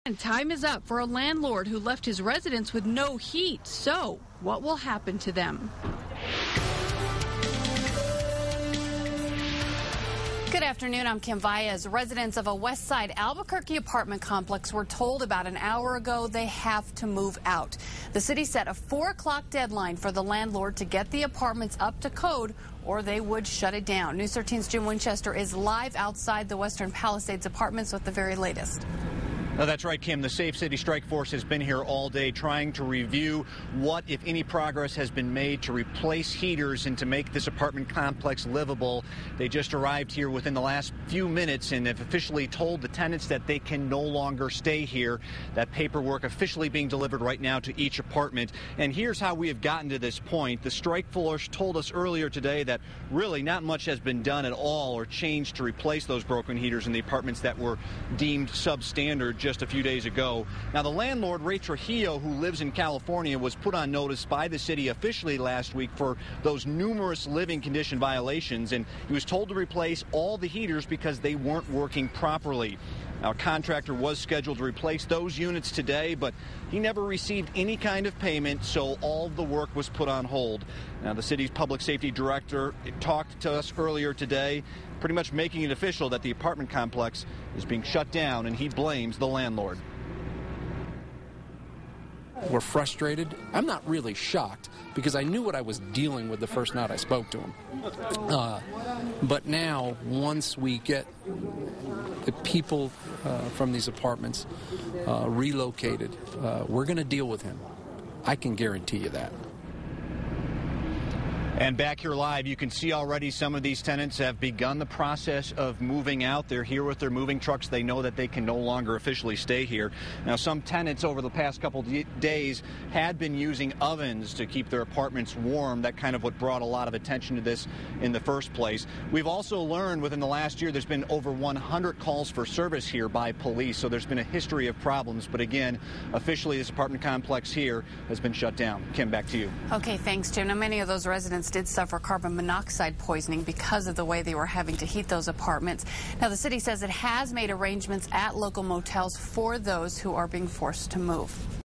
And time is up for a landlord who left his residents with no heat. So, what will happen to them? Good afternoon, I'm Kim Baez. Residents of a West Side Albuquerque apartment complex were told about an hour ago they have to move out. The city set a 4 o'clock deadline for the landlord to get the apartments up to code or they would shut it down. News 13's Jim Winchester is live outside the Western Palisades apartments with the very latest. No, that's right, Kim. The Safe City Strike Force has been here all day trying to review what, if any, progress has been made to replace heaters and to make this apartment complex livable. They just arrived here within the last few minutes and have officially told the tenants that they can no longer stay here. That paperwork officially being delivered right now to each apartment. And here's how we have gotten to this point. The Strike Force told us earlier today that really not much has been done at all or changed to replace those broken heaters in the apartments that were deemed substandard just a few days ago. Now, the landlord, Ray Trujillo, who lives in California, was put on notice by the city officially last week for those numerous living condition violations, and he was told to replace all the heaters because they weren't working properly. Now, a contractor was scheduled to replace those units today, but he never received any kind of payment, so all of the work was put on hold. Now, the city's public safety director talked to us earlier today, pretty much making it official that the apartment complex is being shut down, and he blames the landlord. We're frustrated. I'm not really shocked because I knew what I was dealing with the first night I spoke to him. But now, once we get the people from these apartments relocated, we're going to deal with him. I can guarantee you that. And back here live, you can see already some of these tenants have begun the process of moving out. They're here with their moving trucks. They know that they can no longer officially stay here. Now, some tenants over the past couple days had been using ovens to keep their apartments warm. That kind of what brought a lot of attention to this in the first place. We've also learned within the last year there's been over 100 calls for service here by police. So there's been a history of problems. But again, officially this apartment complex here has been shut down. Kim, back to you. Okay, thanks, Jim. Now, many of those residents did suffer carbon monoxide poisoning because of the way they were having to heat those apartments. Now, the city says it has made arrangements at local motels for those who are being forced to move.